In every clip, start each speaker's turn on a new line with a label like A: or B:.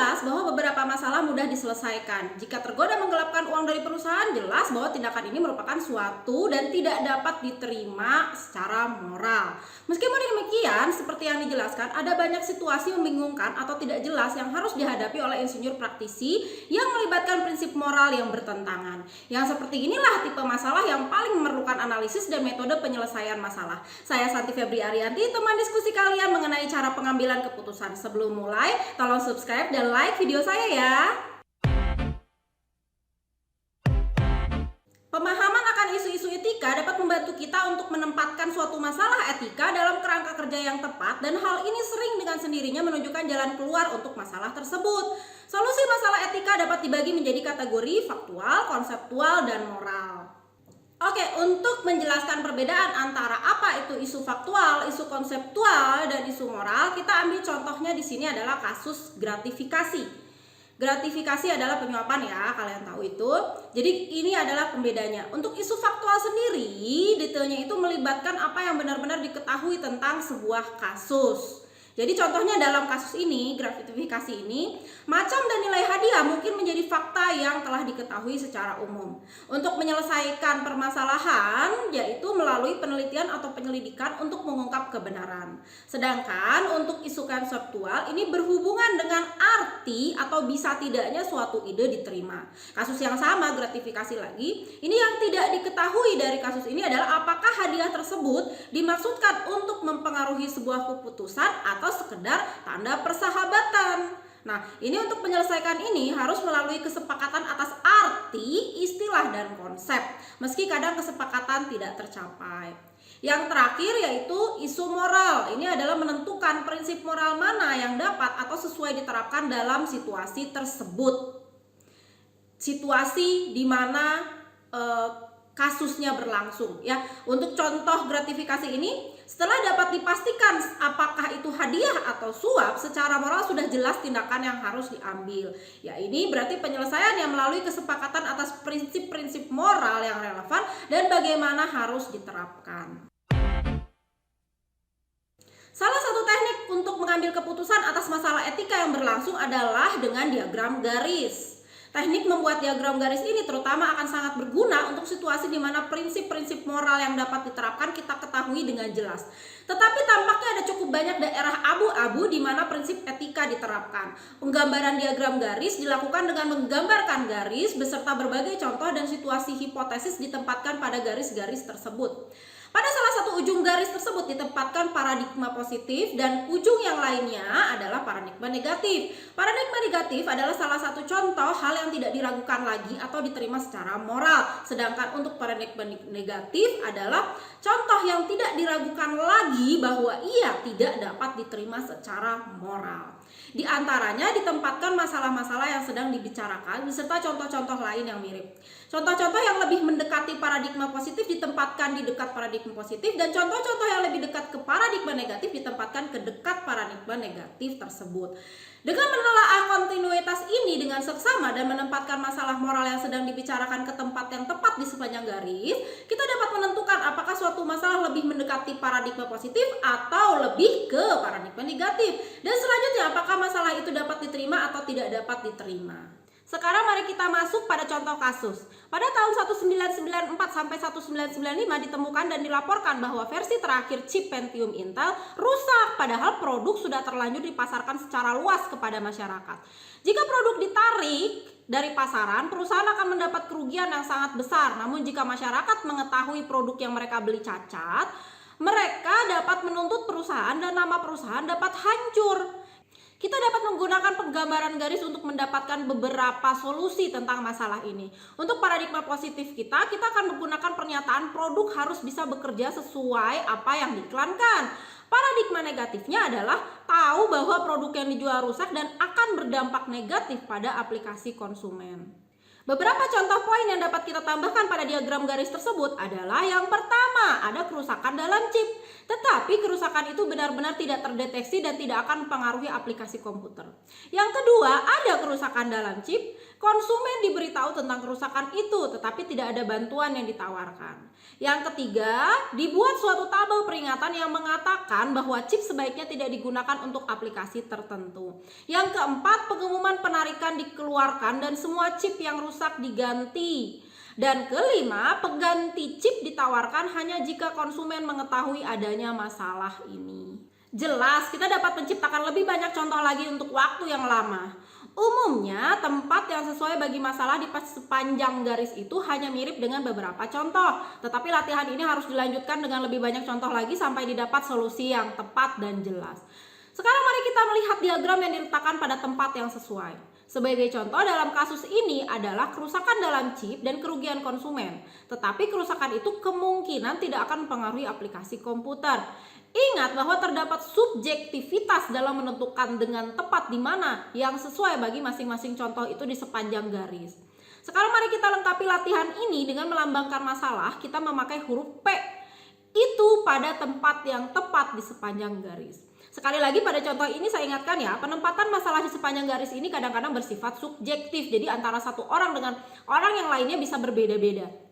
A: jelas bahwa beberapa masalah mudah diselesaikan. Jika tergoda menggelapkan uang dari perusahaan, jelas bahwa tindakan ini merupakan suatu dan tidak dapat diterima secara moral. Meskipun demikian, seperti yang dijelaskan, ada banyak situasi membingungkan atau tidak jelas yang harus dihadapi oleh insinyur praktisi yang melibatkan prinsip moral yang bertentangan. Yang seperti inilah tipe masalah yang paling memerlukan analisis dan metode penyelesaian masalah. Saya Santi Febri Arianti, teman diskusi kalian mengenai cara pengambilan keputusan. Sebelum mulai, tolong subscribe dan like video saya ya. Pemahaman akan isu-isu etika dapat membantu kita untuk menempatkan suatu masalah etika dalam kerangka kerja yang tepat, dan hal ini sering dengan sendirinya menunjukkan jalan keluar untuk masalah tersebut. Solusi masalah etika dapat dibagi menjadi kategori faktual, konseptual, dan moral. Oke, untuk menjelaskan perbedaan antara apa itu isu faktual, isu konseptual, dan isu moral, kita ambil contohnya di sini adalah kasus gratifikasi. Gratifikasi adalah penyuapan ya, kalian tahu itu. Jadi ini adalah pembedanya. Untuk isu faktual sendiri, detailnya itu melibatkan apa yang benar-benar diketahui tentang sebuah kasus. Jadi contohnya dalam kasus ini, gratifikasi ini, macam dan nilai hadiah mungkin menjadi fakta yang telah diketahui secara umum. Untuk menyelesaikan permasalahan, yaitu melalui penelitian atau penyelidikan untuk mengungkap kebenaran. Sedangkan untuk isu konseptual ini berhubungan dengan arti atau bisa tidaknya suatu ide diterima. Kasus yang sama, gratifikasi lagi, ini yang tidak diketahui dari kasus ini adalah apakah hadiah tersebut dimaksudkan untuk mempengaruhi sebuah keputusan atau sekedar tanda persahabatan. Nah, ini untuk menyelesaikan ini harus melalui kesepakatan atas arti, istilah, dan konsep, meski kadang kesepakatan tidak tercapai. Yang terakhir yaitu isu moral. Ini adalah menentukan prinsip moral mana yang dapat atau sesuai diterapkan dalam situasi tersebut. Situasi di mana kasusnya berlangsung ya. Untuk contoh gratifikasi ini, setelah dapat dipastikan apakah itu hadiah atau suap, secara moral sudah jelas tindakan yang harus diambil. Ya, ini berarti penyelesaian yang melalui kesepakatan atas prinsip-prinsip moral yang relevan dan bagaimana harus diterapkan. Salah satu teknik untuk mengambil keputusan atas masalah etika yang berlangsung adalah dengan diagram garis. Teknik membuat diagram garis ini terutama akan sangat berguna untuk situasi di mana prinsip-prinsip moral yang dapat diterapkan kita ketahui dengan jelas. Tetapi tampaknya ada cukup banyak daerah abu-abu di mana prinsip etika diterapkan. Penggambaran diagram garis dilakukan dengan menggambarkan garis beserta berbagai contoh dan situasi hipotesis ditempatkan pada garis-garis tersebut. Pada salah satu ujung garis tersebut ditempatkan paradigma positif dan ujung yang lainnya adalah paradigma negatif. Paradigma negatif adalah salah satu contoh hal yang tidak diragukan lagi atau diterima secara moral. Sedangkan untuk paradigma negatif adalah contoh yang tidak diragukan lagi bahwa ia tidak dapat diterima secara moral. Di antaranya ditempatkan masalah-masalah yang sedang dibicarakan beserta contoh-contoh lain yang mirip. Contoh-contoh yang lebih mendekati paradigma positif ditempatkan di dekat paradigma positif, dan contoh-contoh yang lebih dekat ke paradigma negatif ditempatkan ke dekat paradigma negatif tersebut. Dengan menelaah kontinuitas ini dengan seksama dan menempatkan masalah moral yang sedang dibicarakan ke tempat yang tepat di sepanjang garis, kita dapat menentukan apakah suatu masalah lebih mendekati paradigma positif atau lebih ke paradigma negatif. Dan selanjutnya apakah masalah itu dapat diterima atau tidak dapat diterima. Sekarang mari kita masuk pada contoh kasus. Pada tahun 1994 sampai 1995 ditemukan dan dilaporkan bahwa versi terakhir chip Pentium Intel rusak, padahal produk sudah terlanjur dipasarkan secara luas kepada masyarakat. Jika produk ditarik dari pasaran, perusahaan akan mendapat kerugian yang sangat besar. Namun jika masyarakat mengetahui produk yang mereka beli cacat, mereka dapat menuntut perusahaan dan nama perusahaan dapat hancur. Kita dapat menggunakan penggambaran garis untuk mendapatkan beberapa solusi tentang masalah ini. Untuk paradigma positif kita akan menggunakan pernyataan produk harus bisa bekerja sesuai apa yang diiklankan. Paradigma negatifnya adalah tahu bahwa produk yang dijual rusak dan akan berdampak negatif pada aplikasi konsumen. Beberapa contoh poin yang dapat kita tambahkan pada diagram garis tersebut adalah yang pertama, ada kerusakan dalam chip. Tetapi kerusakan itu benar-benar tidak terdeteksi dan tidak akan mempengaruhi aplikasi komputer. Yang kedua, ada kerusakan dalam chip. Konsumen diberitahu tentang kerusakan itu, tetapi tidak ada bantuan yang ditawarkan. Yang ketiga, dibuat suatu tabel peringatan yang mengatakan bahwa chip sebaiknya tidak digunakan untuk aplikasi tertentu. Yang keempat, pengumuman penarikan dikeluarkan dan semua chip yang rusak diganti. Dan kelima, pengganti chip ditawarkan hanya jika konsumen mengetahui adanya masalah ini. Jelas, kita dapat menciptakan lebih banyak contoh lagi untuk waktu yang lama. Umumnya, tempat yang sesuai bagi masalah di sepanjang garis itu hanya mirip dengan beberapa contoh. Tetapi latihan ini harus dilanjutkan dengan lebih banyak contoh lagi sampai didapat solusi yang tepat dan jelas. Sekarang mari kita melihat diagram yang diletakkan pada tempat yang sesuai. Sebagai contoh dalam kasus ini adalah kerusakan dalam chip dan kerugian konsumen. Tetapi kerusakan itu kemungkinan tidak akan mempengaruhi aplikasi komputer. Ingat bahwa terdapat subjektivitas dalam menentukan dengan tepat di mana yang sesuai bagi masing-masing contoh itu di sepanjang garis. Sekarang mari kita lengkapi latihan ini dengan melambangkan masalah. Kita memakai huruf P itu pada tempat yang tepat di sepanjang garis. Sekali lagi pada contoh ini saya ingatkan ya, penempatan masalah di sepanjang garis ini kadang-kadang bersifat subjektif. Jadi antara satu orang dengan orang yang lainnya bisa berbeda-beda.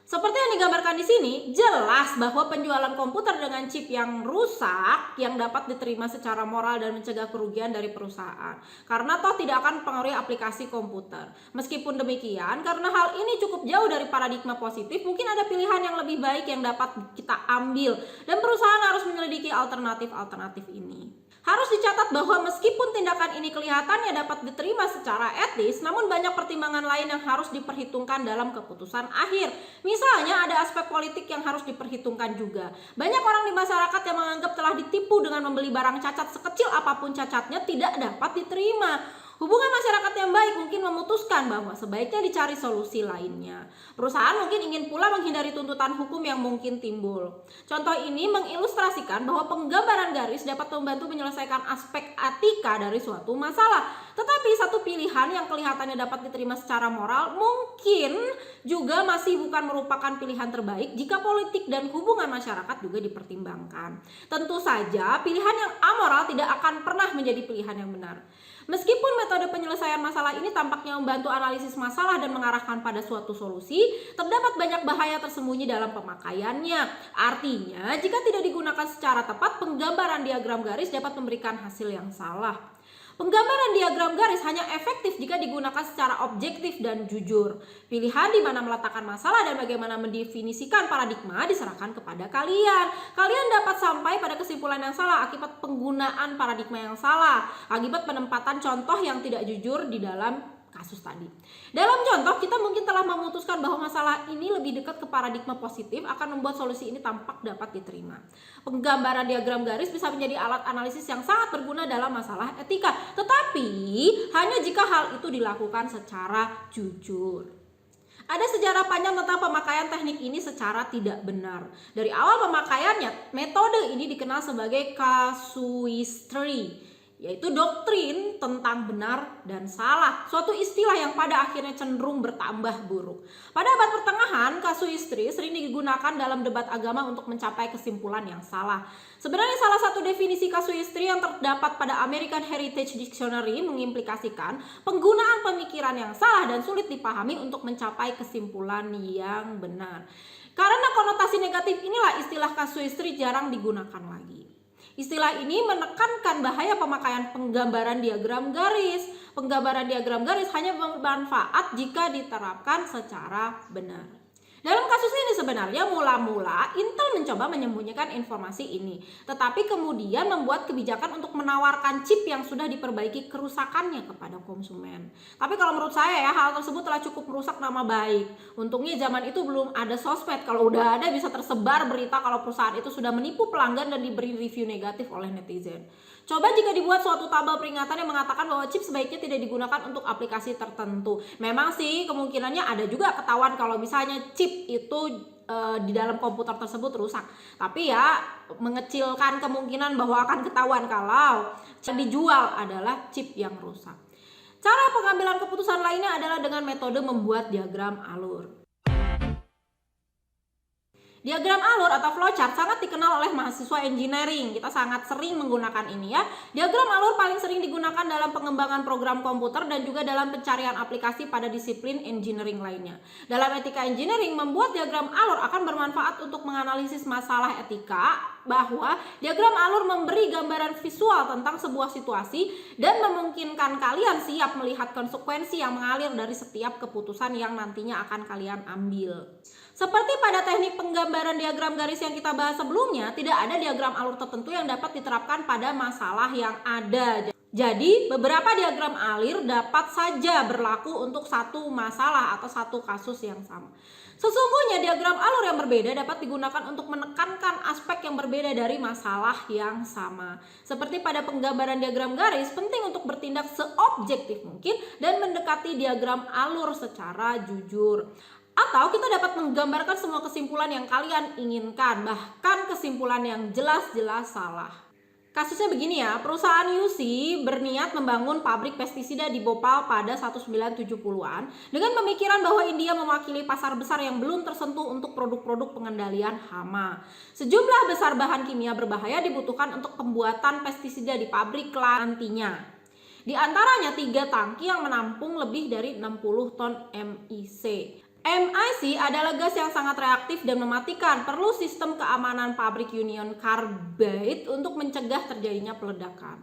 A: Seperti yang digambarkan di sini, jelas bahwa penjualan komputer dengan chip yang rusak yang dapat diterima secara moral dan mencegah kerugian dari perusahaan. Karena toh tidak akan mempengaruhi aplikasi komputer. Meskipun demikian, karena hal ini cukup jauh dari paradigma positif, mungkin ada pilihan yang lebih baik yang dapat kita ambil. Dan perusahaan harus menyelidiki alternatif-alternatif ini. Harus dicatat bahwa meskipun tindakan ini kelihatannya dapat diterima secara etis, namun banyak pertimbangan lain yang harus diperhitungkan dalam keputusan akhir. Misalnya ada aspek politik yang harus diperhitungkan juga. Banyak orang di masyarakat yang menganggap telah ditipu dengan membeli barang cacat sekecil apapun cacatnya tidak dapat diterima. Hubungan masyarakat yang baik mungkin memutuskan bahwa sebaiknya dicari solusi lainnya. Perusahaan mungkin ingin pula menghindari tuntutan hukum yang mungkin timbul. Contoh ini mengilustrasikan bahwa penggambaran garis dapat membantu menyelesaikan aspek etika dari suatu masalah. Tetapi satu pilihan yang kelihatannya dapat diterima secara moral mungkin juga masih bukan merupakan pilihan terbaik jika politik dan hubungan masyarakat juga dipertimbangkan. Tentu saja pilihan yang amoral tidak akan pernah menjadi pilihan yang benar. Meskipun metode penyelesaian masalah ini tampaknya membantu analisis masalah dan mengarahkan pada suatu solusi, terdapat banyak bahaya tersembunyi dalam pemakaiannya. Artinya, jika tidak digunakan secara tepat, penggambaran diagram garis dapat memberikan hasil yang salah. Penggambaran diagram garis hanya efektif jika digunakan secara objektif dan jujur. Pilihan di mana meletakkan masalah dan bagaimana mendefinisikan paradigma diserahkan kepada kalian. Kalian dapat sampai pada kesimpulan yang salah akibat penggunaan paradigma yang salah, akibat penempatan contoh yang tidak jujur di dalam kasus tadi. Dalam contoh, kita mungkin telah memutuskan bahwa masalah ini lebih dekat ke paradigma positif akan membuat solusi ini tampak dapat diterima. Penggambaran diagram garis bisa menjadi alat analisis yang sangat berguna dalam masalah etika, tetapi hanya jika hal itu dilakukan secara jujur. Ada sejarah panjang tentang pemakaian teknik ini secara tidak benar. Dari awal pemakaiannya, metode ini dikenal sebagai casuistry, yaitu doktrin tentang benar dan salah, suatu istilah yang pada akhirnya cenderung bertambah buruk. Pada abad pertengahan, casuistry sering digunakan dalam debat agama untuk mencapai kesimpulan yang salah. Sebenarnya salah satu definisi casuistry yang terdapat pada American Heritage Dictionary mengimplikasikan penggunaan pemikiran yang salah dan sulit dipahami untuk mencapai kesimpulan yang benar. Karena konotasi negatif inilah istilah casuistry jarang digunakan lagi. Istilah ini menekankan bahaya pemakaian penggambaran diagram garis. Penggambaran diagram garis hanya bermanfaat jika diterapkan secara benar. Dalam kasus ini sebenarnya mula-mula Intel mencoba menyembunyikan informasi ini, tetapi kemudian membuat kebijakan untuk menawarkan chip yang sudah diperbaiki kerusakannya kepada konsumen. Tapi kalau menurut saya ya, hal tersebut telah cukup merusak nama baik. Untungnya zaman itu belum ada sosmed. Kalau udah ada bisa tersebar berita kalau perusahaan itu sudah menipu pelanggan dan diberi review negatif oleh netizen. Coba jika dibuat suatu tabel peringatan yang mengatakan bahwa chip sebaiknya tidak digunakan untuk aplikasi tertentu. Memang sih kemungkinannya ada juga ketahuan kalau misalnya chip itu di dalam komputer tersebut rusak. Tapi ya mengecilkan kemungkinan bahwa akan ketahuan kalau yang dijual adalah chip yang rusak. Cara pengambilan keputusan lainnya adalah dengan metode membuat diagram alur. Diagram alur atau flowchart sangat dikenal oleh mahasiswa engineering. Kita sangat sering menggunakan ini ya. Diagram alur paling sering digunakan dalam pengembangan program komputer dan juga dalam pencarian aplikasi pada disiplin engineering lainnya. Dalam etika engineering, membuat diagram alur akan bermanfaat untuk menganalisis masalah etika, bahwa diagram alur memberi gambaran visual tentang sebuah situasi dan memungkinkan kalian siap melihat konsekuensi yang mengalir dari setiap keputusan yang nantinya akan kalian ambil. Seperti pada teknik penggambaran diagram garis yang kita bahas sebelumnya, tidak ada diagram alur tertentu yang dapat diterapkan pada masalah yang ada. Jadi, beberapa diagram alur dapat saja berlaku untuk satu masalah atau satu kasus yang sama. Sesungguhnya diagram alur yang berbeda dapat digunakan untuk menekankan aspek yang berbeda dari masalah yang sama. Seperti pada penggambaran diagram garis, penting untuk bertindak seobjektif mungkin dan mendekati diagram alur secara jujur. Atau kita dapat menggambarkan semua kesimpulan yang kalian inginkan, bahkan kesimpulan yang jelas-jelas salah. Kasusnya begini ya, perusahaan UC berniat membangun pabrik pestisida di Bhopal pada 1970-an dengan pemikiran bahwa India mewakili pasar besar yang belum tersentuh untuk produk-produk pengendalian hama. Sejumlah besar bahan kimia berbahaya dibutuhkan untuk pembuatan pestisida di pabrik nantinya. Di antaranya 3 tangki yang menampung lebih dari 60 ton MIC. MIC adalah gas yang sangat reaktif dan mematikan. Perlu sistem keamanan pabrik Union Carbide untuk mencegah terjadinya peledakan.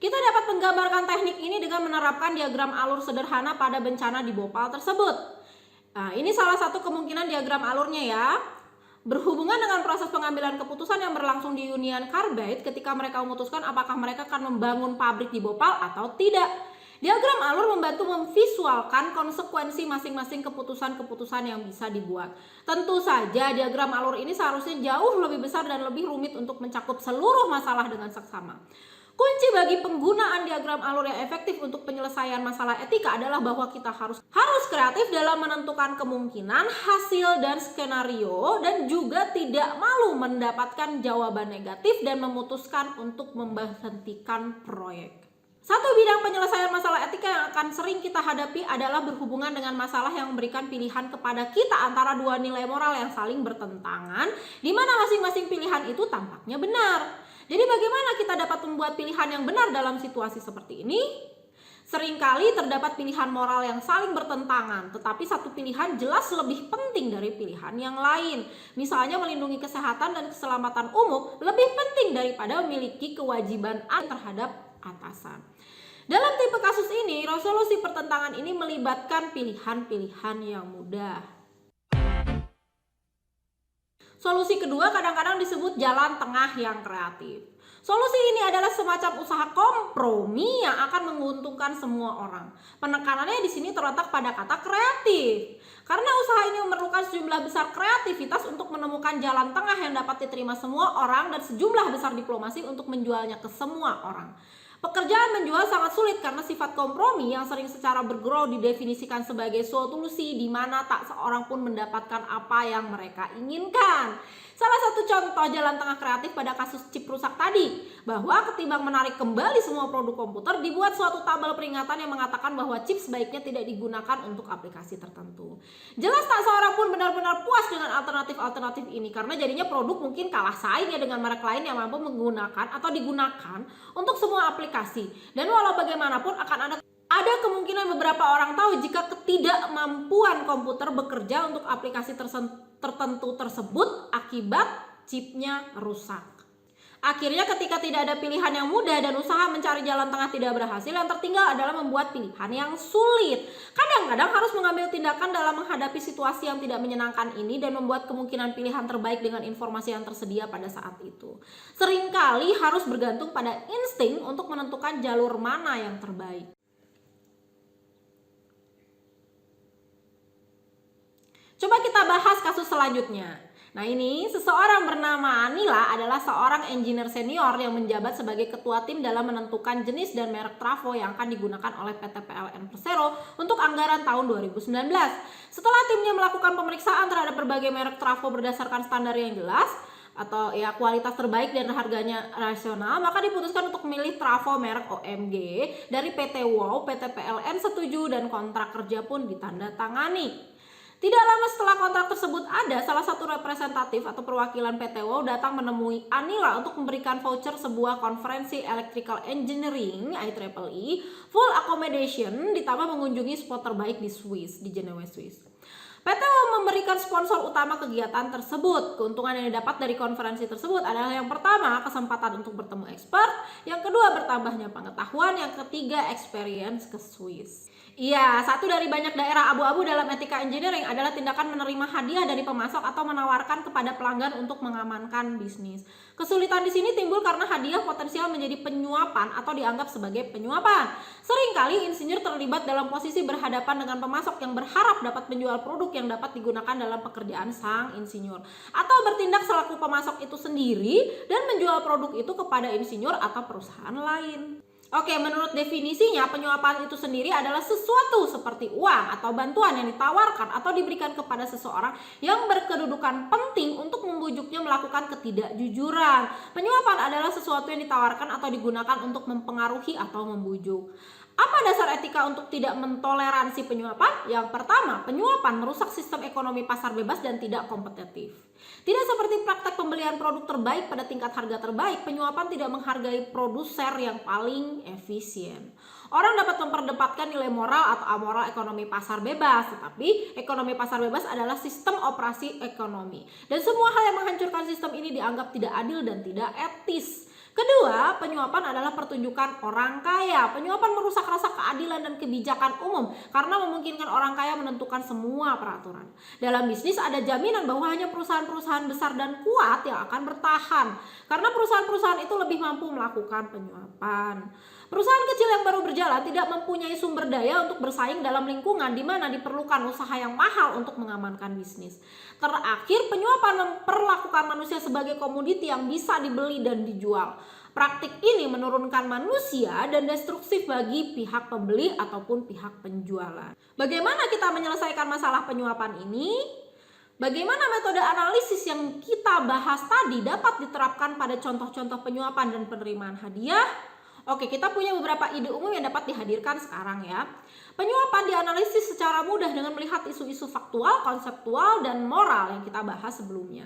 A: Kita dapat menggambarkan teknik ini dengan menerapkan diagram alur sederhana pada bencana di Bhopal tersebut. Nah, ini salah satu kemungkinan diagram alurnya ya. Berhubungan dengan proses pengambilan keputusan yang berlangsung di Union Carbide ketika mereka memutuskan apakah mereka akan membangun pabrik di Bhopal atau tidak. Diagram alur membantu memvisualkan konsekuensi masing-masing keputusan-keputusan yang bisa dibuat. Tentu saja diagram alur ini seharusnya jauh lebih besar dan lebih rumit untuk mencakup seluruh masalah dengan seksama. Kunci bagi penggunaan diagram alur yang efektif untuk penyelesaian masalah etika adalah bahwa kita harus kreatif dalam menentukan kemungkinan, hasil, dan skenario, dan juga tidak malu mendapatkan jawaban negatif dan memutuskan untuk memberhentikan proyek. Satu bidang penyelesaian masalah etika yang akan sering kita hadapi adalah berhubungan dengan masalah yang memberikan pilihan kepada kita antara dua nilai moral yang saling bertentangan, di mana masing-masing pilihan itu tampaknya benar. Jadi bagaimana kita dapat membuat pilihan yang benar dalam situasi seperti ini? Seringkali terdapat pilihan moral yang saling bertentangan, tetapi satu pilihan jelas lebih penting dari pilihan yang lain. Misalnya melindungi kesehatan dan keselamatan umum lebih penting daripada memiliki kewajiban terhadap atasan. Dalam tipe kasus ini, resolusi pertentangan ini melibatkan pilihan-pilihan yang mudah. Solusi kedua kadang-kadang disebut jalan tengah yang kreatif. Solusi ini adalah semacam usaha kompromi yang akan menguntungkan semua orang. Penekanannya di sini terletak pada kata kreatif. Karena usaha ini memerlukan sejumlah besar kreativitas untuk menemukan jalan tengah yang dapat diterima semua orang dan sejumlah besar diplomasi untuk menjualnya ke semua orang. Pekerjaan menjual sangat sulit karena sifat kompromi yang sering secara bergurau didefinisikan sebagai solusi di mana tak seorang pun mendapatkan apa yang mereka inginkan. Salah satu contoh jalan tengah kreatif pada kasus chip rusak tadi, bahwa ketimbang menarik kembali semua produk komputer, dibuat suatu tabel peringatan yang mengatakan bahwa chip sebaiknya tidak digunakan untuk aplikasi tertentu. Jelas tak seorang pun benar-benar puas dengan alternatif-alternatif ini, karena jadinya produk mungkin kalah saingnya dengan merek lain yang mampu menggunakan atau digunakan untuk semua aplikasi. Dan walau bagaimanapun akan ada kemungkinan beberapa orang tahu jika ketidakmampuan komputer bekerja untuk aplikasi tertentu tersebut akibat chipnya rusak. Akhirnya ketika tidak ada pilihan yang mudah dan usaha mencari jalan tengah tidak berhasil, yang tertinggal adalah membuat pilihan yang sulit. Kadang-kadang harus mengambil tindakan dalam menghadapi situasi yang tidak menyenangkan ini dan membuat kemungkinan pilihan terbaik dengan informasi yang tersedia pada saat itu. Seringkali harus bergantung pada insting untuk menentukan jalur mana yang terbaik. Coba kita bahas kasus selanjutnya. Nah ini, seseorang bernama Anila adalah seorang engineer senior yang menjabat sebagai ketua tim dalam menentukan jenis dan merek trafo yang akan digunakan oleh PT PLN Persero untuk anggaran tahun 2019. Setelah timnya melakukan pemeriksaan terhadap berbagai merek trafo berdasarkan standar yang jelas, atau ya kualitas terbaik dan harganya rasional, maka diputuskan untuk memilih trafo merek OMG dari PT WOW. PT PLN setuju dan kontrak kerja pun ditandatangani. Tidak lama setelah kontrak tersebut ada, salah satu representatif atau perwakilan PT WOW datang menemui Anila untuk memberikan voucher sebuah konferensi Electrical Engineering IEEE full accommodation ditambah mengunjungi spot terbaik di Swiss, di Jenewa, Swiss. PT WOW memberikan sponsor utama kegiatan tersebut. Keuntungan yang didapat dari konferensi tersebut adalah yang pertama, kesempatan untuk bertemu expert, yang kedua, bertambahnya pengetahuan, yang ketiga, experience ke Swiss. Iya, satu dari banyak daerah abu-abu dalam etika engineering adalah tindakan menerima hadiah dari pemasok atau menawarkan kepada pelanggan untuk mengamankan bisnis. Kesulitan di sini timbul karena hadiah potensial menjadi penyuapan atau dianggap sebagai penyuapan. Seringkali insinyur terlibat dalam posisi berhadapan dengan pemasok yang berharap dapat menjual produk yang dapat digunakan dalam pekerjaan sang insinyur, atau bertindak selaku pemasok itu sendiri dan menjual produk itu kepada insinyur atau perusahaan lain. Oke, menurut definisinya, penyuapan itu sendiri adalah sesuatu seperti uang atau bantuan yang ditawarkan atau diberikan kepada seseorang yang berkedudukan penting untuk membujuknya melakukan ketidakjujuran. Penyuapan adalah sesuatu yang ditawarkan atau digunakan untuk mempengaruhi atau membujuk. Apa dasar etika untuk tidak mentoleransi penyuapan? Yang pertama, penyuapan merusak sistem ekonomi pasar bebas dan tidak kompetitif. Tidak seperti praktek pembelian produk terbaik pada tingkat harga terbaik, penyuapan tidak menghargai produser yang paling efisien. Orang dapat memperdebatkan nilai moral atau amoral ekonomi pasar bebas, tetapi ekonomi pasar bebas adalah sistem operasi ekonomi. Dan semua hal yang menghancurkan sistem ini dianggap tidak adil dan tidak etis. Kedua, penyuapan adalah pertunjukan orang kaya. Penyuapan merusak rasa keadilan dan kebijakan umum karena memungkinkan orang kaya menentukan semua peraturan. Dalam bisnis ada jaminan bahwa hanya perusahaan-perusahaan besar dan kuat yang akan bertahan, karena perusahaan-perusahaan itu lebih mampu melakukan penyuapan. Perusahaan kecil yang baru berjalan tidak mempunyai sumber daya untuk bersaing dalam lingkungan di mana diperlukan usaha yang mahal untuk mengamankan bisnis. Terakhir, penyuapan memperlakukan manusia sebagai komoditi yang bisa dibeli dan dijual. Praktik ini menurunkan manusia dan destruktif bagi pihak pembeli ataupun pihak penjualan. Bagaimana kita menyelesaikan masalah penyuapan ini? Bagaimana metode analisis yang kita bahas tadi dapat diterapkan pada contoh-contoh penyuapan dan penerimaan hadiah? Oke, kita punya beberapa ide umum yang dapat dihadirkan sekarang ya. Penyuapan dianalisis secara mudah dengan melihat isu-isu faktual, konseptual, dan moral yang kita bahas sebelumnya.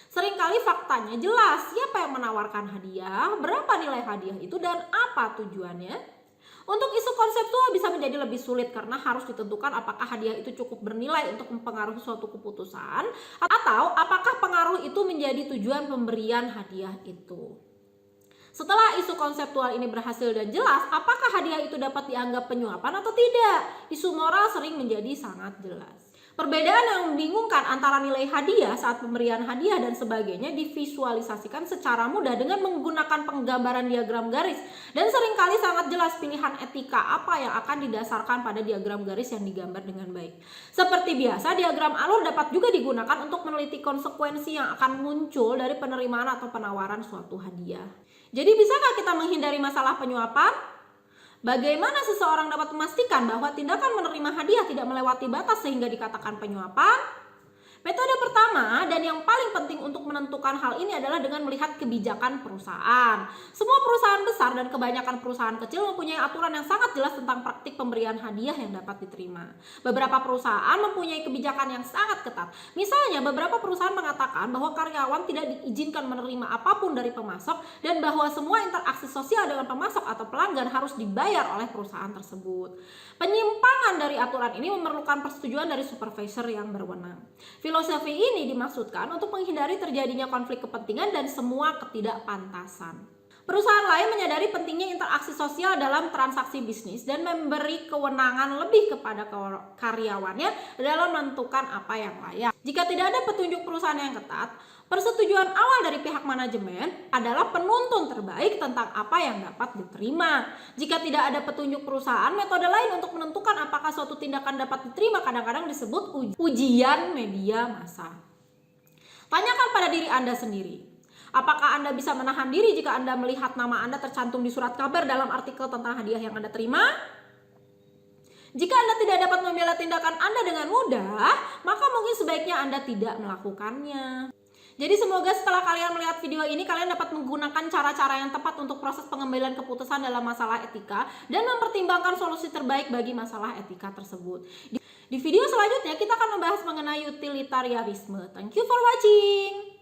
A: Seringkali faktanya jelas siapa yang menawarkan hadiah, berapa nilai hadiah itu, dan apa tujuannya. Untuk isu konseptual bisa menjadi lebih sulit karena harus ditentukan apakah hadiah itu cukup bernilai untuk mempengaruhi suatu keputusan, atau apakah pengaruh itu menjadi tujuan pemberian hadiah itu. Setelah isu konseptual ini berhasil dan jelas, apakah hadiah itu dapat dianggap penyuapan atau tidak? Isu moral sering menjadi sangat jelas. Perbedaan yang membingungkan antara nilai hadiah saat pemberian hadiah dan sebagainya divisualisasikan secara mudah dengan menggunakan penggambaran diagram garis, dan seringkali sangat jelas pilihan etika apa yang akan didasarkan pada diagram garis yang digambar dengan baik. Seperti biasa, diagram alur dapat juga digunakan untuk meneliti konsekuensi yang akan muncul dari penerimaan atau penawaran suatu hadiah. Jadi bisakah kita menghindari masalah penyuapan? Bagaimana seseorang dapat memastikan bahwa tindakan menerima hadiah tidak melewati batas sehingga dikatakan penyuapan? Metode pertama dan yang paling penting untuk menentukan hal ini adalah dengan melihat kebijakan perusahaan. Semua perusahaan besar dan kebanyakan perusahaan kecil mempunyai aturan yang sangat jelas tentang praktik pemberian hadiah yang dapat diterima. Beberapa perusahaan mempunyai kebijakan yang sangat ketat. Misalnya, beberapa perusahaan mengatakan bahwa karyawan tidak diizinkan menerima apapun dari pemasok dan bahwa semua interaksi sosial dengan pemasok atau pelanggan harus dibayar oleh perusahaan tersebut. Penyimpangan dari aturan ini memerlukan persetujuan dari supervisor yang berwenang. Filosofi ini dimaksudkan untuk menghindari terjadinya konflik kepentingan dan semua ketidakpantasan. Perusahaan lain menyadari pentingnya interaksi sosial dalam transaksi bisnis dan memberi kewenangan lebih kepada karyawannya dalam menentukan apa yang layak. Jika tidak ada petunjuk perusahaan yang ketat, persetujuan awal dari pihak manajemen adalah penuntun terbaik tentang apa yang dapat diterima. Jika tidak ada petunjuk perusahaan, metode lain untuk menentukan apakah suatu tindakan dapat diterima kadang-kadang disebut ujian media massa. Tanyakan pada diri Anda sendiri. Apakah Anda bisa menahan diri jika Anda melihat nama Anda tercantum di surat kabar dalam artikel tentang hadiah yang Anda terima? Jika Anda tidak dapat membela tindakan Anda dengan mudah, maka mungkin sebaiknya Anda tidak melakukannya. Jadi semoga setelah kalian melihat video ini, kalian dapat menggunakan cara-cara yang tepat untuk proses pengambilan keputusan dalam masalah etika dan mempertimbangkan solusi terbaik bagi masalah etika tersebut. Di video selanjutnya kita akan membahas mengenai utilitarianisme. Thank you for watching.